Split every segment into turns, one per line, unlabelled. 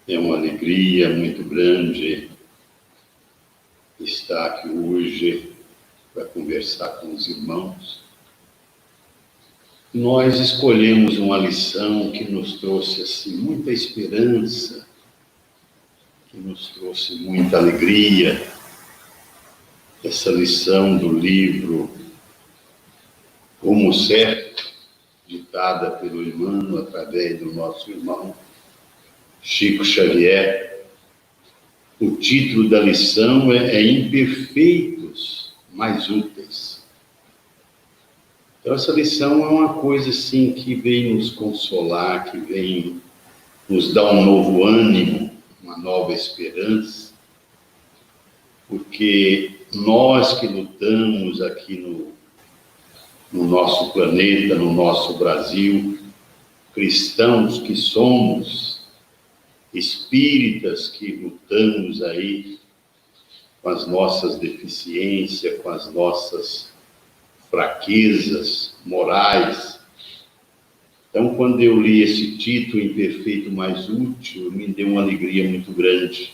É uma alegria muito grande estar aqui hoje para conversar com os irmãos. Nós escolhemos uma lição que nos trouxe assim, muita esperança, que nos trouxe muita alegria. Essa lição do livro Rumo Certo, ditada pelo Emmanuel através do nosso irmão Chico Xavier. O título da lição é Imperfeitos, mais úteis. Então, essa lição é uma coisa assim que vem nos consolar, que vem nos dar um novo ânimo, uma nova esperança, porque nós que lutamos aqui no nosso planeta, no nosso Brasil, cristãos que somos, espíritas que lutamos aí com as nossas deficiências, com as nossas fraquezas morais. Então, quando eu li esse título, Imperfeito Mais Útil, me deu uma alegria muito grande,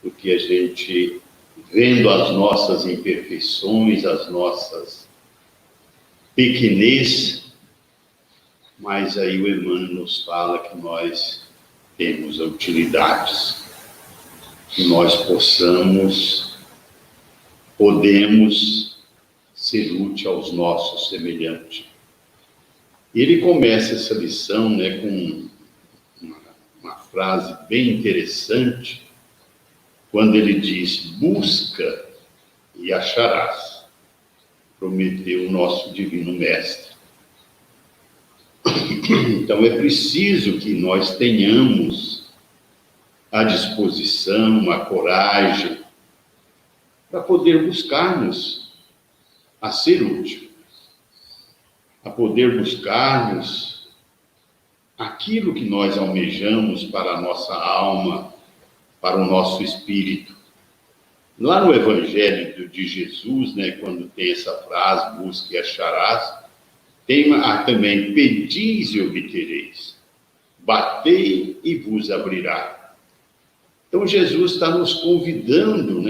porque a gente, vendo as nossas imperfeições, as nossas pequenez, mas aí o Emmanuel nos fala que nós temos utilidades, que nós podemos ser útil aos nossos semelhantes. E ele começa essa lição, com uma frase bem interessante, quando ele diz: busca e acharás, prometeu o nosso Divino Mestre. Então é preciso que nós tenhamos a disposição, a coragem, para poder buscarmos a ser útil, a poder buscarmos aquilo que nós almejamos para a nossa alma, para o nosso espírito. Lá no Evangelho de Jesus, quando tem essa frase, busque e acharás, tem também, pedis e obtereis, batei e vos abrirá. Então Jesus está nos convidando,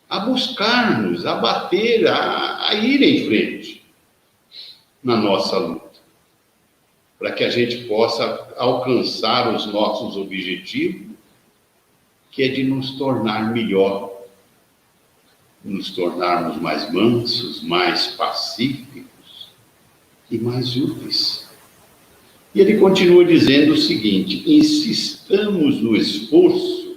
a buscarmos, a bater, a ir em frente na nossa luta, para que a gente possa alcançar os nossos objetivos, que é de nos tornar melhor, nos tornarmos mais mansos, mais pacíficos e mais úteis. E ele continua dizendo o seguinte: insistamos no esforço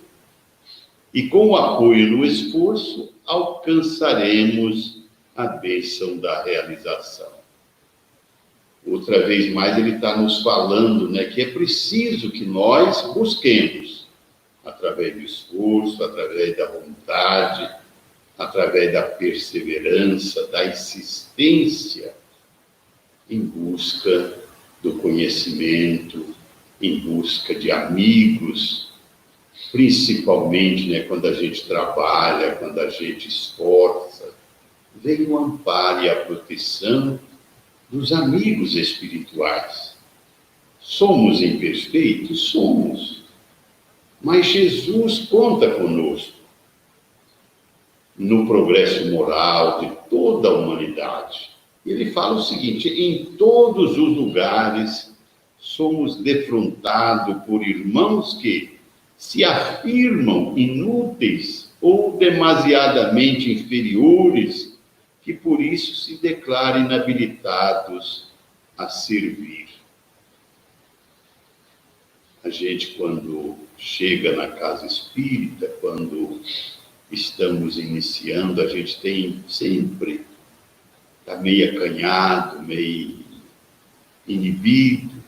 e com o apoio no esforço alcançaremos a bênção da realização. Outra vez mais ele está nos falando, que é preciso que nós busquemos, através do esforço, através da vontade, através da perseverança, da insistência, em busca do conhecimento, em busca de amigos, principalmente quando a gente trabalha, quando a gente esforça, vem o amparo e a proteção dos amigos espirituais. Somos imperfeitos? Somos. Mas Jesus conta conosco no progresso moral de toda a humanidade. Ele fala o seguinte: em todos os lugares somos defrontados por irmãos que se afirmam inúteis ou demasiadamente inferiores, que por isso se declarem inabilitados a servir. A gente, quando chega na casa espírita, quando estamos iniciando, a gente tem sempre, está meio acanhado, meio inibido,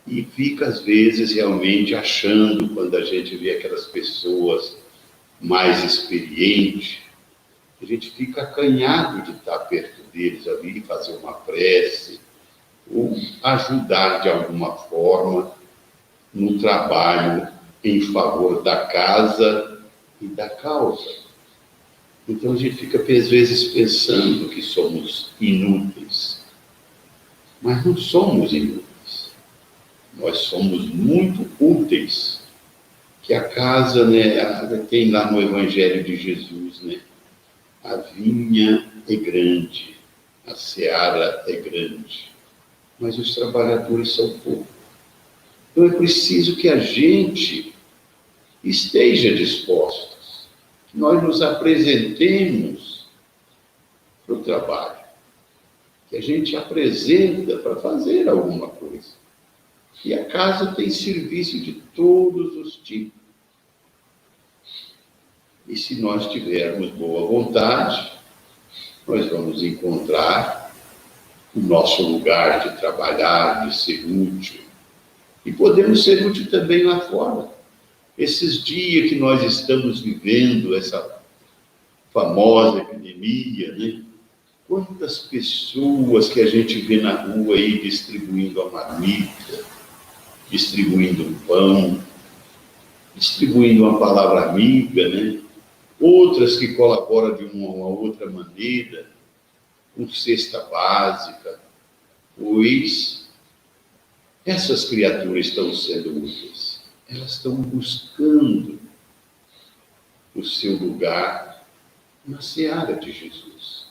e fica às vezes realmente achando, quando a gente vê aquelas pessoas mais experientes, a gente fica acanhado de estar perto deles ali, fazer uma prece, ou ajudar de alguma forma no trabalho em favor da casa e da causa. Então a gente fica às vezes pensando que somos inúteis, mas não somos inúteis. nós somos muito úteis, que a casa, né, tem lá no Evangelho de Jesus, né, a vinha é grande, a seara é grande, mas os trabalhadores são poucos. Então é preciso que a gente esteja dispostos, que nós nos apresentemos para o trabalho, que a gente apresenta para fazer alguma coisa. E a casa tem serviço de todos os tipos. E se nós tivermos boa vontade, nós vamos encontrar o nosso lugar de trabalhar, de ser útil. E podemos ser útil também lá fora. Esses dias que nós estamos vivendo, essa famosa epidemia, né? Quantas pessoas que a gente vê na rua aí distribuindo a marmita, distribuindo um pão, distribuindo uma palavra amiga, né? Outras que colaboram de uma outra maneira, com cesta básica, pois essas criaturas estão sendo úteis. Elas estão buscando o seu lugar na seara de Jesus.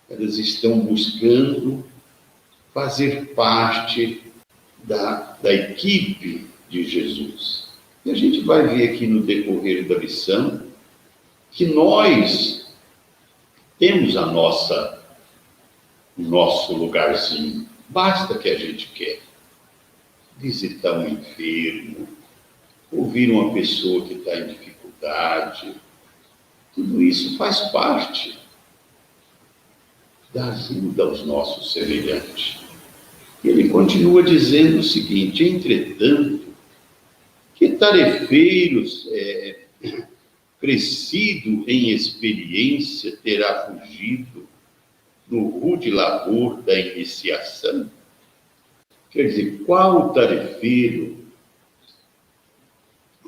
Elas estão buscando fazer parte da equipe de Jesus. E a gente vai ver aqui no decorrer da lição que nós temos o nosso lugarzinho. Basta que a gente quer visitar um enfermo, ouvir uma pessoa que está em dificuldade. Tudo isso faz parte da ajuda aos nossos semelhantes. E ele continua dizendo o seguinte: entretanto, que tarefeiros crescido em experiência terá fugido no rude labor da iniciação? Quer dizer, qual tarefeiro,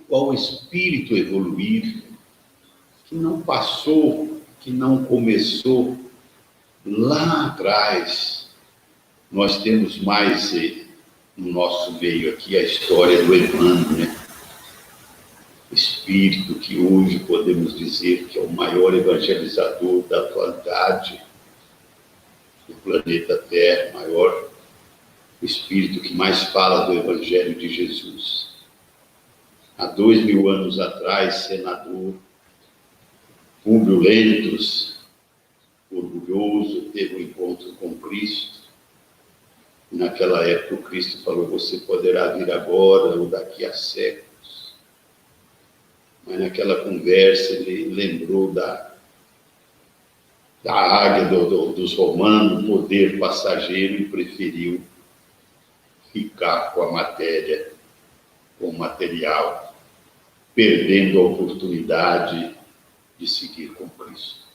qual espírito evoluído que não passou, que não começou lá atrás? Nós temos mais no nosso meio aqui a história do Emmanuel, né? Espírito que hoje podemos dizer que é o maior evangelizador da atualidade do planeta Terra, maior espírito que mais fala do Evangelho de Jesus. Há 2000 anos atrás, senador Públio Lentulus, orgulhoso, teve um encontro com Cristo. Naquela época o Cristo falou: você poderá vir agora ou daqui a séculos. Mas naquela conversa ele lembrou da águia dos romanos, poder passageiro, e preferiu ficar com a matéria, com o material, perdendo a oportunidade de seguir com Cristo.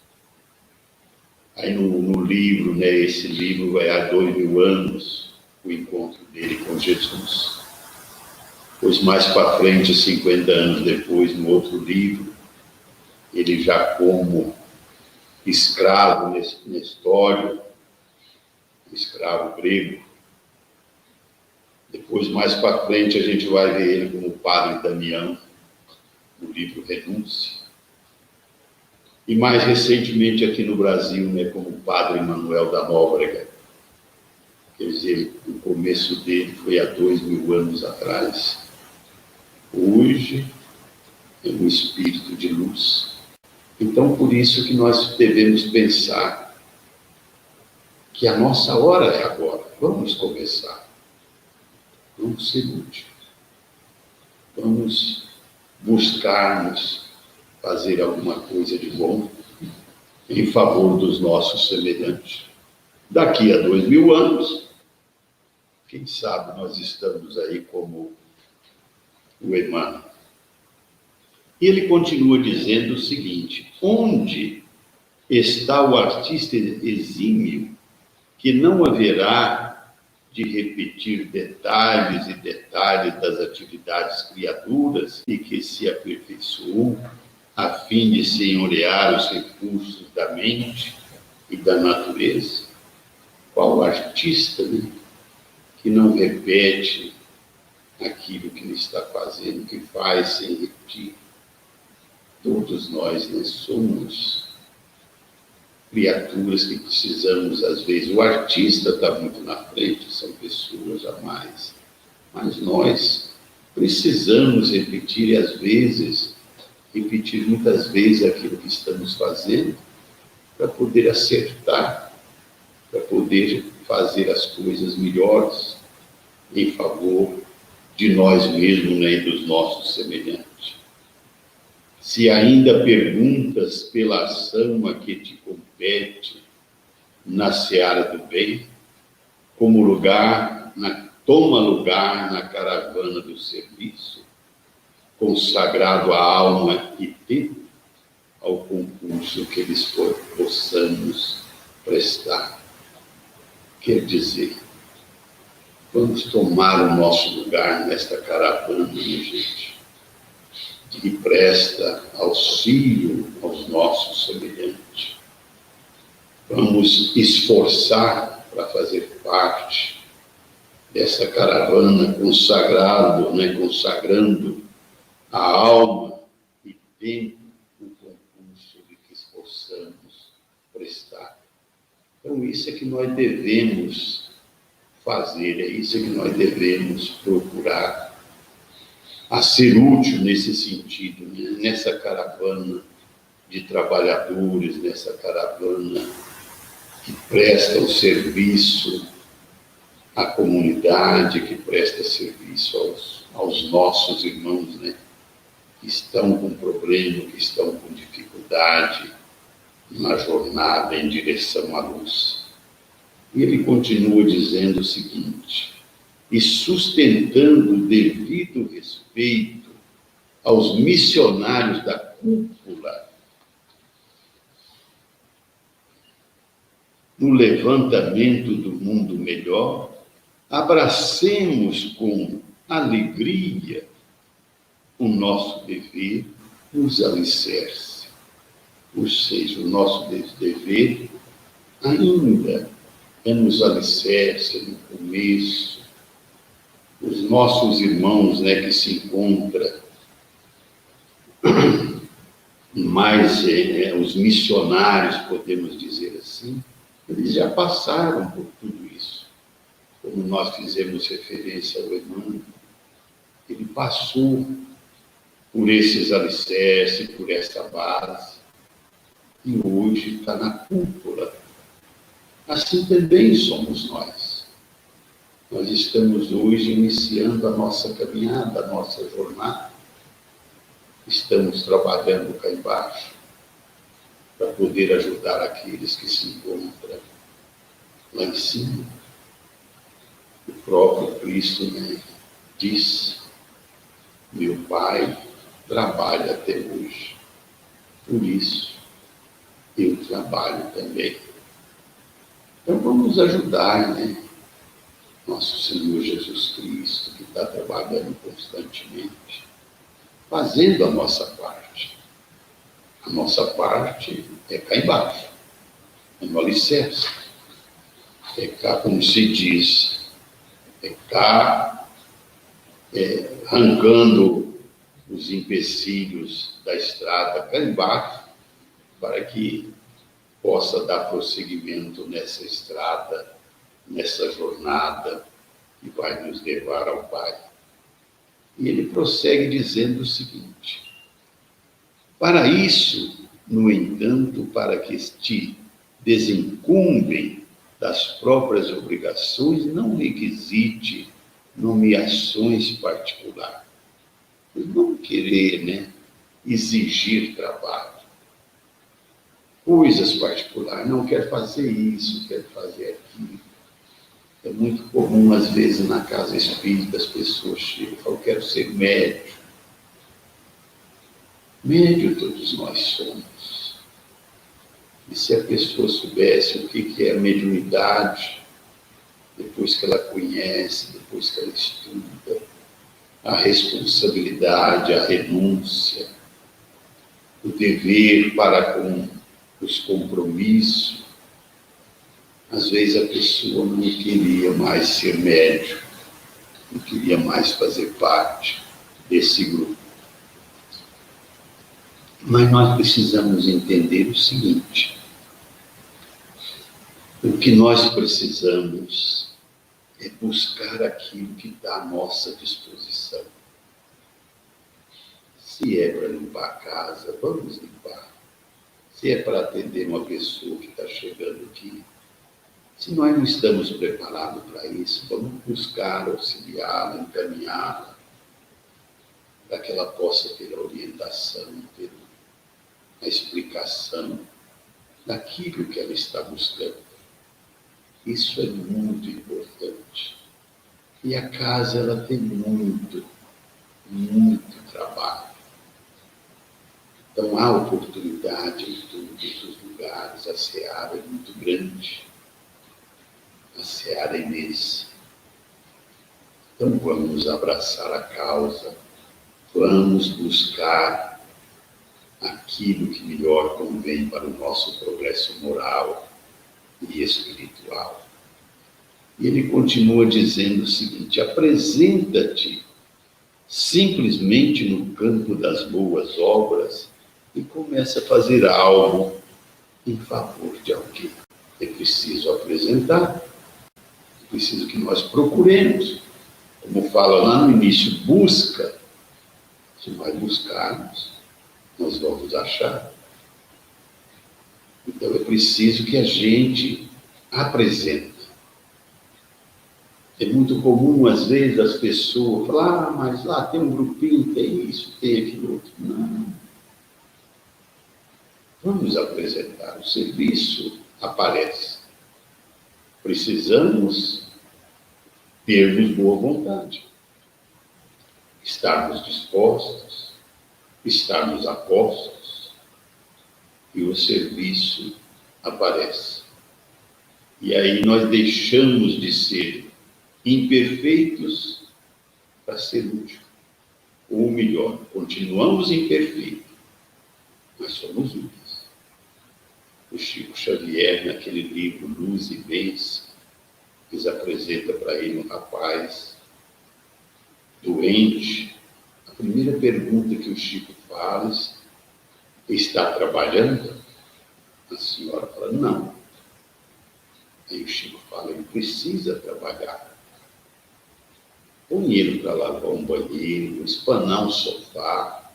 Aí no livro, né, esse livro vai há 2000 anos, o encontro dele com Jesus. Pois mais para frente, 50 anos depois, no outro livro, ele já como escravo Nestório, escravo grego. Depois, mais para frente, a gente vai ver ele como padre Damião, no livro Renúncia. E mais recentemente aqui no Brasil, né, como padre Manuel da Nóbrega. Quer dizer, o começo dele foi há 2000 anos atrás. Hoje é um espírito de luz. Então, por isso que nós devemos pensar que a nossa hora é agora. Vamos começar. Vamos ser úteis. Vamos buscarmos fazer alguma coisa de bom em favor dos nossos semelhantes. Daqui a 2000 anos, quem sabe nós estamos aí como o Emmanuel. E ele continua dizendo o seguinte: onde está o artista exímio que não haverá de repetir detalhes e detalhes das atividades criadoras e que se aperfeiçoou a fim de senhorear os recursos da mente e da natureza? Qual artista, né, que não repete aquilo que ele está fazendo, que faz sem repetir. Todos nós, né, somos criaturas que precisamos, às vezes, o artista está muito na frente, são pessoas a mais, mas nós precisamos repetir, e às vezes, repetir muitas vezes aquilo que estamos fazendo, para poder acertar, para poder fazer as coisas melhores em favor de nós mesmos, né, e dos nossos semelhantes. Se ainda perguntas pela ação a que te compete na seara do bem, toma lugar na caravana do serviço, consagrado à alma e tempo, ao concurso que lhes possamos prestar. Quer dizer, vamos tomar o nosso lugar nesta caravana, minha gente, que presta auxílio aos nossos semelhantes. Vamos esforçar para fazer parte dessa caravana consagrando a alma e tempo no concurso de que possamos prestar. Então, isso é que nós devemos fazer, é isso que nós devemos procurar, a ser útil nesse sentido, né? Nessa caravana de trabalhadores, nessa caravana que presta o serviço à comunidade, que presta serviço aos nossos irmãos, né? Que estão com problema, que estão com dificuldade na jornada em direção à luz. E ele continua dizendo o seguinte: e sustentando o devido respeito aos missionários da cúpula, no levantamento do mundo melhor, abracemos com alegria o nosso dever nos alicerce. Ou seja, o nosso dever ainda é nos alicerce, no começo. Os nossos irmãos, né, que se encontram mais, os missionários, podemos dizer assim, eles já passaram por tudo isso. Como nós fizemos referência ao Emmanuel, ele passou por esses alicerces, por essa base, e hoje está na cúpula. Assim também somos nós. Nós estamos hoje iniciando a nossa caminhada, a nossa jornada. Estamos trabalhando cá embaixo para poder ajudar aqueles que se encontram lá em cima. O próprio Cristo, né, disse: meu Pai trabalha até hoje, por isso eu trabalho também. Então vamos ajudar, né, nosso Senhor Jesus Cristo, que está trabalhando constantemente, fazendo a nossa parte. A nossa parte é cá embaixo, é no alicerce, é cá, como se diz, é cá arrancando os empecilhos da estrada cá embaixo, para que possa dar prosseguimento nessa estrada, nessa jornada que vai nos levar ao Pai. E ele prossegue dizendo o seguinte: para isso, no entanto, para que te desincumbem das próprias obrigações, não requisite nomeações particulares. Não querer, né, exigir trabalho. Coisas particulares, não quero fazer isso, quero fazer aquilo. É muito comum, às vezes, na casa espírita, as pessoas chegam e falam: eu quero ser médium. Médium todos nós somos. E se a pessoa soubesse o que é a mediunidade, depois que ela conhece, depois que ela estuda, a responsabilidade, a renúncia, o dever para com os compromissos, às vezes a pessoa não queria mais ser médium, não queria mais fazer parte desse grupo. Mas nós precisamos entender o seguinte: o que nós precisamos é buscar aquilo que está à nossa disposição. Se é para limpar a casa, vamos limpar. Se é para atender uma pessoa que está chegando aqui, se nós não estamos preparados para isso, vamos buscar auxiliá-la, encaminhá-la, para que ela possa ter a orientação, ter a explicação daquilo que ela está buscando. Isso é muito importante. E a casa, ela tem muito trabalho. Então, há oportunidade em todos os lugares. A seara é muito grande. A seara é imensa. Então, vamos abraçar a causa. Vamos buscar aquilo que melhor convém para o nosso progresso moral e espiritual. E ele continua dizendo o seguinte: apresenta-te simplesmente no campo das boas obras e começa a fazer algo em favor de alguém. É preciso apresentar, é preciso que nós procuremos. Como fala lá no início, busca. Se nós buscarmos, nós vamos achar. Então é preciso que a gente apresente. É muito comum, às vezes, as pessoas falar: mas lá tem um grupinho, tem isso, tem aquilo outro. Não. Vamos apresentar. O serviço aparece. Precisamos termos boa vontade. Estarmos dispostos, estarmos a postos, e o serviço aparece. E aí nós deixamos de ser imperfeitos para ser útil. Ou melhor, continuamos imperfeitos, mas somos úteis. O Chico Xavier, naquele livro Luz e Bens, eles apresentam para ele um rapaz doente. A primeira pergunta que o Chico faz: está trabalhando? A senhora fala: não. Aí o Chico fala: ele precisa trabalhar. Põe ele para lavar um banheiro, espanar um sofá,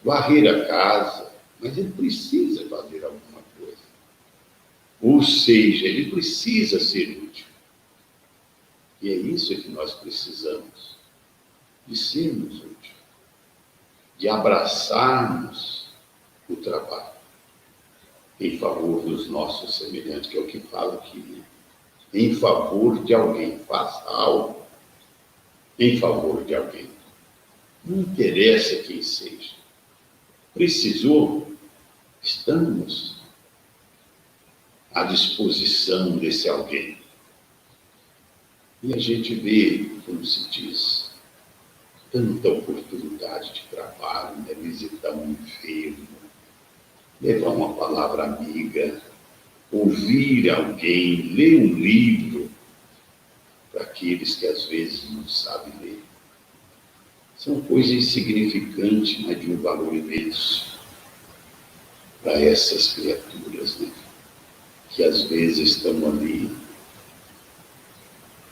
varrer a casa, mas ele precisa fazer alguma coisa. Ou seja, ele precisa ser útil. E é isso que nós precisamos, de sermos úteis, de abraçarmos o trabalho em favor dos nossos semelhantes, que é o que fala aqui, né? Em favor de alguém, faça algo em favor de alguém. Não interessa quem seja. Precisou, estamos à disposição desse alguém. E a gente vê, como se diz, tanta oportunidade de trabalho, né? Visitar um enfermo, levar uma palavra amiga, ouvir alguém, ler um livro, para aqueles que às vezes não sabem ler. São coisas insignificantes, mas de um valor imenso para essas criaturas, né? Que às vezes estão ali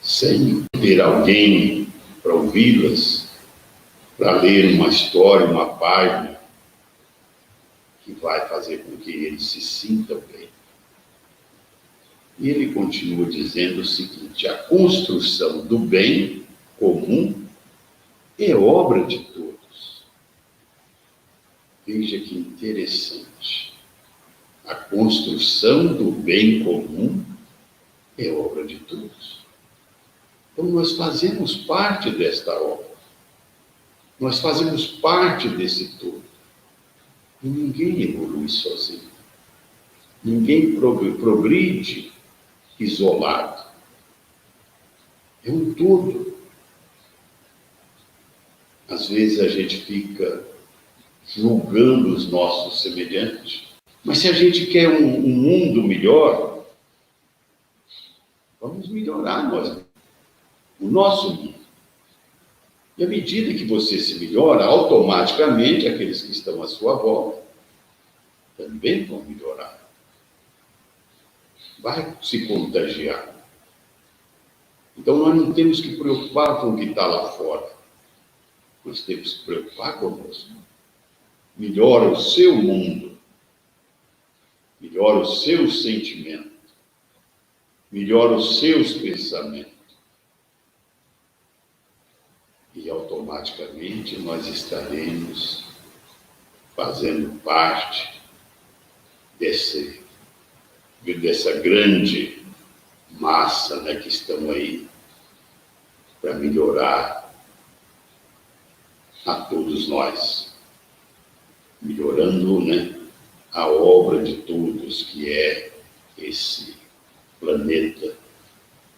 sem ter alguém para ouvi-las, para ler uma história, uma página que vai fazer com que eles se sintam bem. E ele continua dizendo o seguinte: a construção do bem comum é obra de todos. Veja que interessante. A construção do bem comum é obra de todos. Então nós fazemos parte desta obra. Nós fazemos parte desse todo. E ninguém evolui sozinho. Ninguém progride isolado. É um todo. Às vezes a gente fica julgando os nossos semelhantes, mas se a gente quer um mundo melhor, vamos melhorar o nosso mundo. E à medida que você se melhora, automaticamente aqueles que estão à sua volta também vão melhorar. Vai se contagiar. Então nós não temos que preocupar com o que está lá fora. Nós temos que preocupar conosco. Melhora o seu mundo. Melhora o seu sentimento. Melhora os seus pensamentos. E automaticamente nós estaremos fazendo parte dessa grande massa, né, que estão aí para melhorar a todos nós, melhorando, né, a obra de todos, que é esse planeta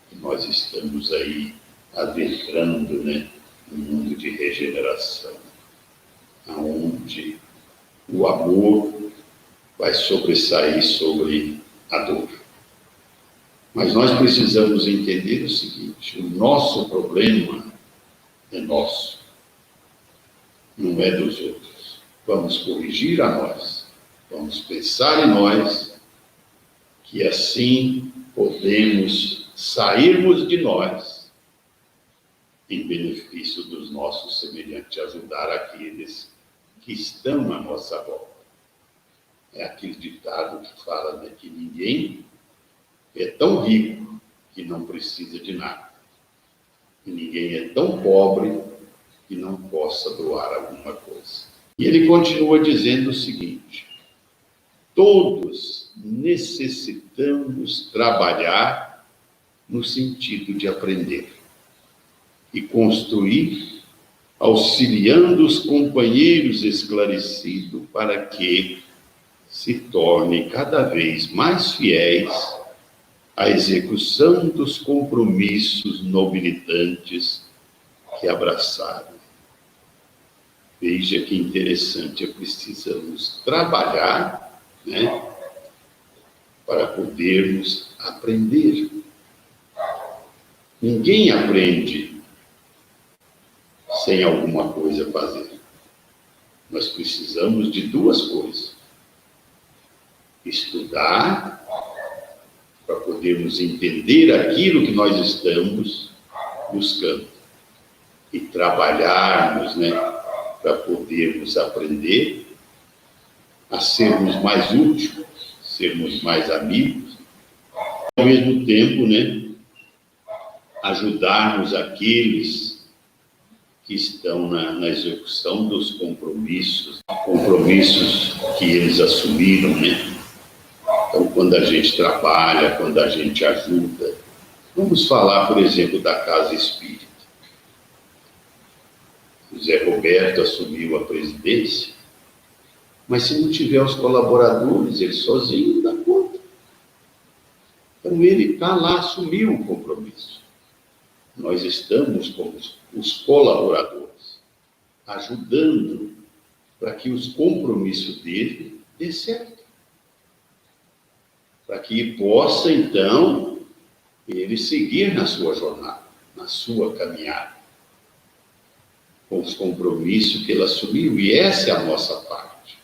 que nós estamos aí adentrando, né, no mundo de regeneração, onde o amor vai sobressair sobre a dor. Mas nós precisamos entender o seguinte: o nosso problema é nosso, não é dos outros. Vamos corrigir a nós, vamos pensar em nós, que assim podemos sairmos de nós em benefício dos nossos semelhantes, ajudar aqueles que estão à nossa volta. É aquele ditado que fala, né, que ninguém é tão rico que não precisa de nada. E ninguém é tão pobre que não possa doar alguma coisa. E ele continua dizendo o seguinte: todos necessitamos trabalhar no sentido de aprender e construir, auxiliando os companheiros esclarecidos para que se tornem cada vez mais fiéis à execução dos compromissos nobilitantes que abraçaram. Veja que interessante, precisamos trabalhar, né, para podermos aprender. Ninguém aprende sem alguma coisa fazer. Nós precisamos de duas coisas: estudar, para podermos entender aquilo que nós estamos buscando, e trabalharmos, né, para podermos aprender a sermos mais úteis, sermos mais amigos, ao mesmo tempo, né, ajudarmos aqueles que estão na execução dos compromissos que eles assumiram, né? Então, quando a gente trabalha, quando a gente ajuda, vamos falar, por exemplo, da Casa Espírita. O Zé Roberto assumiu a presidência, mas se não tiver os colaboradores, ele sozinho não dá conta. Então, ele está lá, assumiu o compromisso. Nós estamos como os colaboradores, ajudando para que os compromissos dele dê certo. Para que possa, então, ele seguir na sua jornada, na sua caminhada, com os compromissos que ele assumiu. E essa é a nossa parte.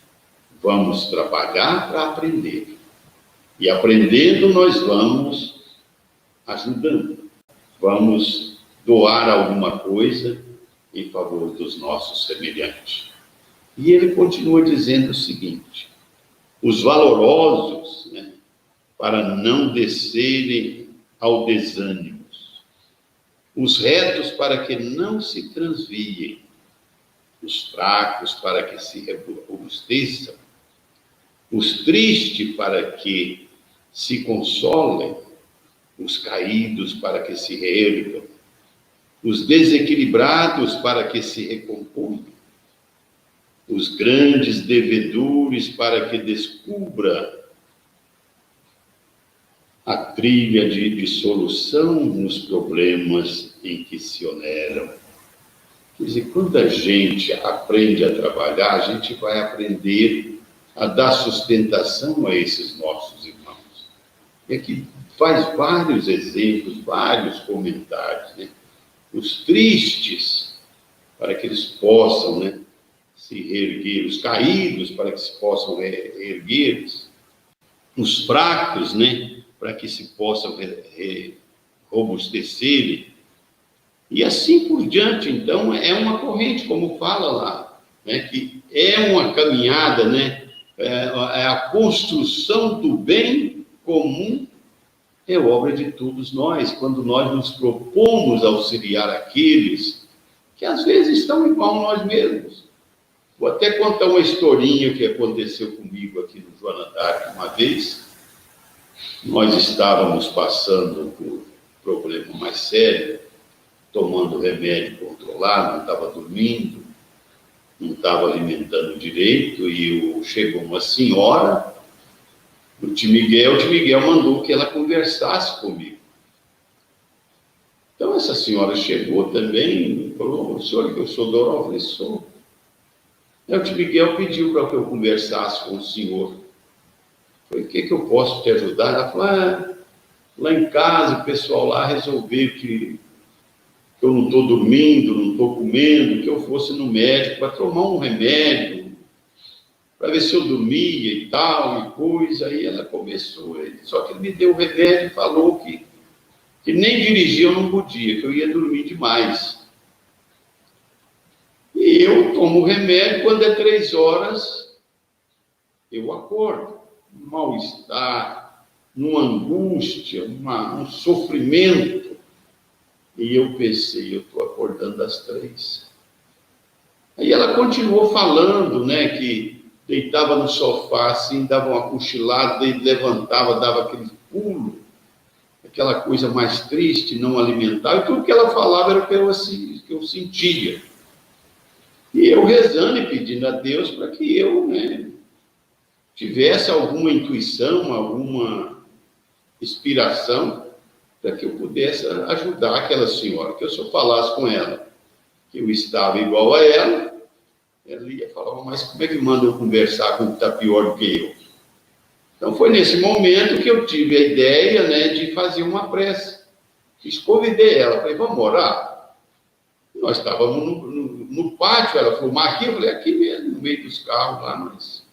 Vamos trabalhar para aprender. E aprendendo, nós vamos ajudando. Vamos doar alguma coisa em favor dos nossos semelhantes. E ele continua dizendo o seguinte: os valorosos, né, para não descerem ao desânimo, os retos para que não se transviem, os fracos para que se robusteçam, os tristes para que se consolem, os caídos para que se reergam, os desequilibrados para que se recomponham, os grandes devedores para que descubra a trilha de solução nos problemas em que se oneram. Quer dizer, quando a gente aprende a trabalhar, a gente vai aprender a dar sustentação a esses nossos irmãos. E aqui faz vários exemplos, vários comentários, né? Os tristes para que eles possam, né, se reerguer, os caídos para que se possam reerguer, os fracos, né, para que se possam robustecerem, e assim por diante. Então, é uma corrente, como fala lá, né, que é uma caminhada, né, é a construção do bem comum, é obra de todos nós, quando nós nos propomos auxiliar aqueles que às vezes estão igual a nós mesmos. Vou até contar uma historinha que aconteceu comigo aqui no Joana d'Arc uma vez. Nós estávamos passando por um problema mais sério, tomando remédio controlado, não estava dormindo, não estava alimentando direito, e chegou uma senhora, o tio Miguel mandou que ela conversasse comigo. Então essa senhora chegou também e falou: "O senhor que eu sou Doró?" Eu falei: "Sou." Aí o tio Miguel pediu para que eu conversasse com o senhor. Eu falei: "O que eu posso te ajudar?" Ela falou: "Lá em casa o pessoal lá resolveu que eu não estou dormindo, não estou comendo, que eu fosse no médico para tomar um remédio, para ver se eu dormia e tal, e coisa." Aí ela começou, só que ele me deu o remédio e falou que nem dirigir eu não podia, que eu ia dormir demais. E eu tomo o remédio, quando é 3 horas, eu acordo, um mal-estar, numa angústia, um sofrimento. E eu pensei: eu estou acordando às 3. Aí ela continuou falando, né, que deitava no sofá, assim, dava uma cochilada, e levantava, dava aquele pulo, aquela coisa mais triste, não alimentar, e tudo que ela falava era o que eu sentia. E eu rezando e pedindo a Deus para que eu, né, tivesse alguma intuição, alguma inspiração, para que eu pudesse ajudar aquela senhora, que eu, se eu falasse com ela que eu estava igual a ela ia falar: "Mas como é que manda eu conversar com o que está pior do que eu?" Então foi nesse momento que eu tive a ideia, né, de fazer uma prece. Convidei ela, falei: "Vamos orar?" Nós estávamos no pátio, ela falou: "Mas aqui?" Eu falei: "Aqui mesmo, no meio dos carros lá." Nós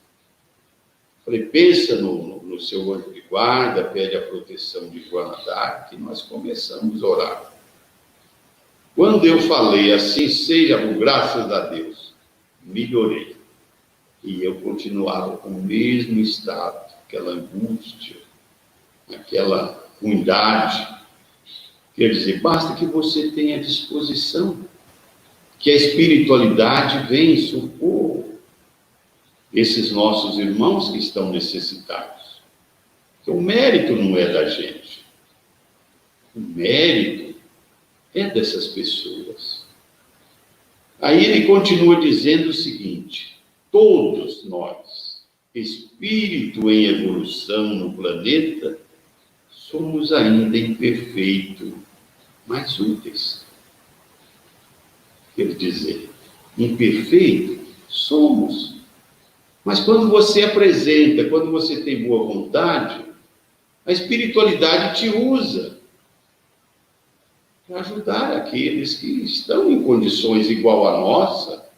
falei: "Pensa no seu anjo de guarda, pede a proteção de Joana d'Arc." E nós começamos a orar. Quando eu falei: "Assim seja, por graças a Deus", melhorei. E eu continuava com o mesmo estado, aquela angústia, aquela ruindade. Quer dizer, basta que você tenha disposição, que a espiritualidade vem socorro esses nossos irmãos que estão necessitados. Porque o mérito não é da gente. O mérito é dessas pessoas. Aí ele continua dizendo o seguinte: todos nós, espírito em evolução no planeta, somos ainda imperfeitos, mas úteis. Quer dizer, imperfeito somos. Mas quando você apresenta, quando você tem boa vontade, a espiritualidade te usa para ajudar aqueles que estão em condições igual à nossa,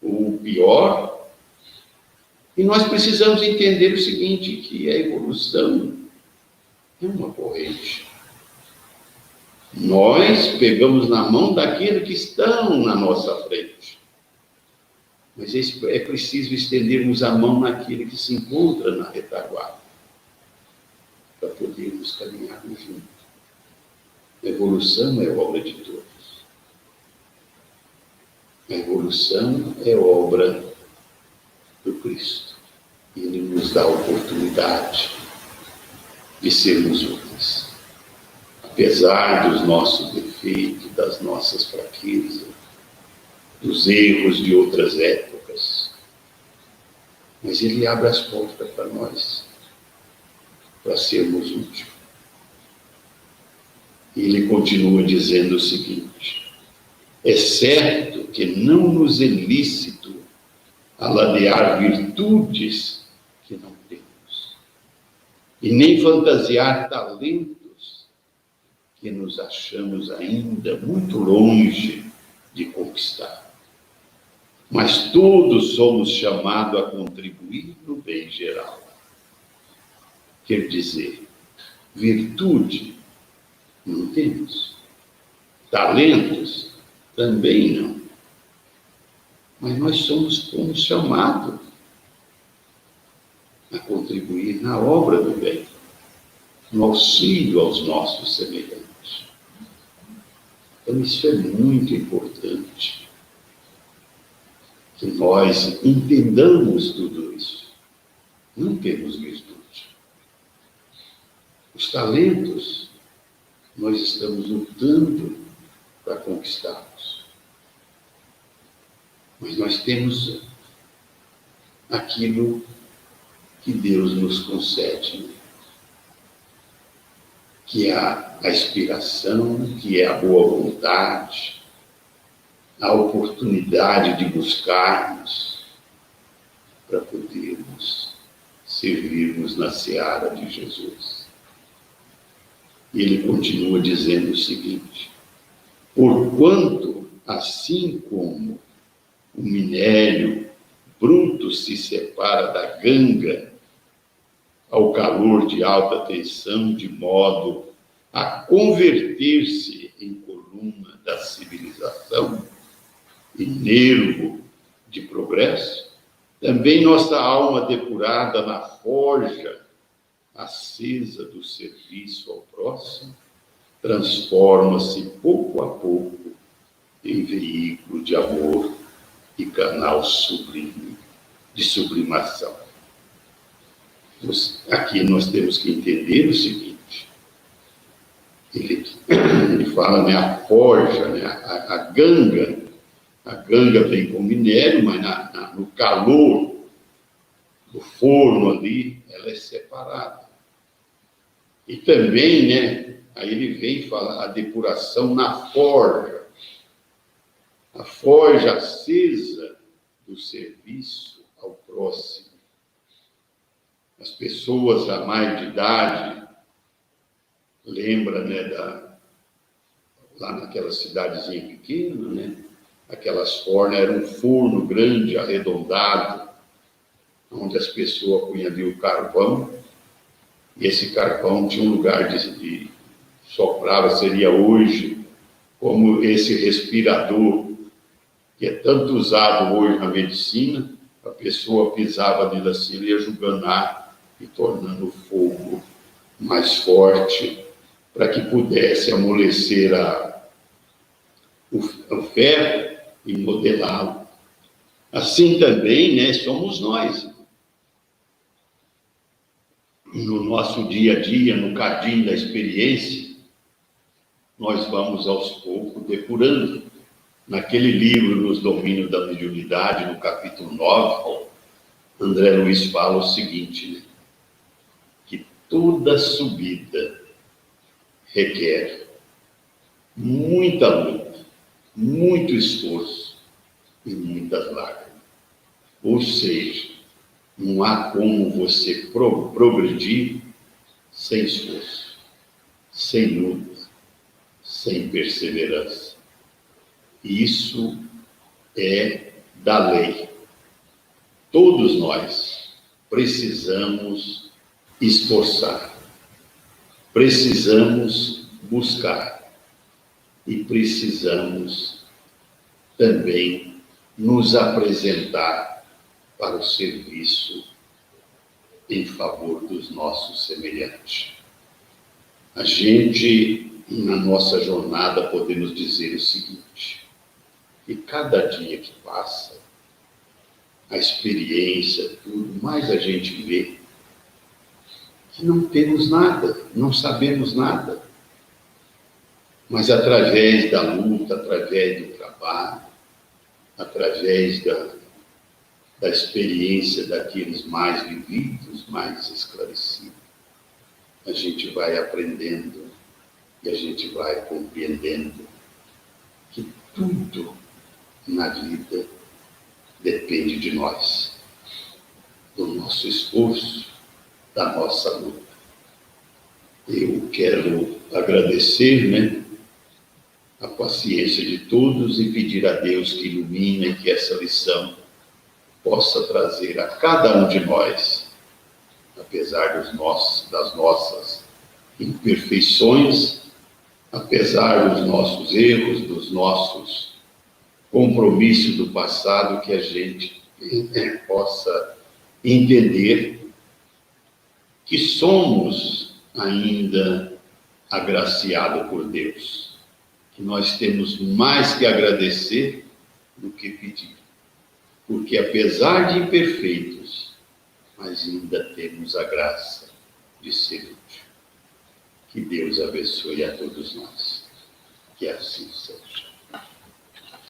ou pior. E nós precisamos entender o seguinte, que a evolução é uma corrente. Nós pegamos na mão daqueles que estão na nossa frente. Mas é preciso estendermos a mão naquele que se encontra na retaguarda, para podermos caminhar juntos. A evolução é obra de todos. A evolução é obra do Cristo. E Ele nos dá a oportunidade de sermos úteis. Apesar dos nossos defeitos, das nossas fraquezas, dos erros de outras épocas. Mas Ele abre as portas para nós, para sermos úteis. E Ele continua dizendo o seguinte: é certo que não nos é lícito alardear virtudes que não temos, e nem fantasiar talentos que nos achamos ainda muito longe de conquistar. Mas todos somos chamados a contribuir no bem geral. Quer dizer, virtude não temos, talentos também não. Mas nós somos chamados a contribuir na obra do bem, no auxílio aos nossos semelhantes. Então, isso é muito importante, que nós entendamos tudo isso. Não temos virtude. Os talentos, nós estamos lutando para conquistá-los. Mas nós temos aquilo que Deus nos concede, que é a inspiração, que é a boa vontade, a oportunidade de buscarmos para podermos servirmos na seara de Jesus. E ele continua dizendo o seguinte: porquanto, assim como o minério bruto se separa da ganga ao calor de alta tensão, de modo a converter-se em coluna da civilização e nervo de progresso, também nossa alma depurada na forja acesa do serviço ao próximo transforma-se pouco a pouco em veículo de amor e canal sublime de sublimação. Aqui nós temos que entender o seguinte: ele fala, né, a forja, né, a ganga vem com minério, mas no calor do forno ali, ela é separada. E também, né, aí ele vem falar a depuração na forja, a forja acesa do serviço ao próximo. As pessoas a mais de idade, lembra, né, lá naquela cidadezinha pequena, né, aquelas fornas, era um forno grande, arredondado, onde as pessoas punham ali o carvão, e esse carvão tinha um lugar de soprava, seria hoje como esse respirador, que é tanto usado hoje na medicina. A pessoa pisava ali assim, ia jogando ar e tornando o fogo mais forte, para que pudesse amolecer o ferro e modelá-lo. Assim também, né, somos nós. No nosso dia a dia, no cadinho da experiência, nós vamos aos poucos depurando. Naquele livro, Nos Domínios da Mediunidade, no capítulo 9, André Luiz fala o seguinte, né, que toda subida requer muita luta, muito esforço e muitas lágrimas. Ou seja, não há como você progredir sem esforço, sem luta, sem perseverança. Isso é da lei. Todos nós precisamos esforçar, precisamos buscar e precisamos também nos apresentar para o serviço em favor dos nossos semelhantes. A gente, na nossa jornada, podemos dizer o seguinte: que cada dia que passa, a experiência, tudo, mais a gente vê que não temos nada, não sabemos nada. Mas através da luta, através do trabalho, através da experiência daqueles mais vividos, mais esclarecidos, a gente vai aprendendo e a gente vai compreendendo que tudo na vida depende de nós, do nosso esforço, da nossa luta. Eu quero agradecer, né, a paciência de todos e pedir a Deus que ilumine e que essa lição possa trazer a cada um de nós, apesar das nossas imperfeições, apesar dos nossos erros, dos nossos compromissos do passado, que a gente possa entender que somos ainda agraciados por Deus, que nós temos mais que agradecer do que pedir, porque apesar de imperfeitos, mas ainda temos a graça de ser útil. Que Deus abençoe a todos nós, que assim seja.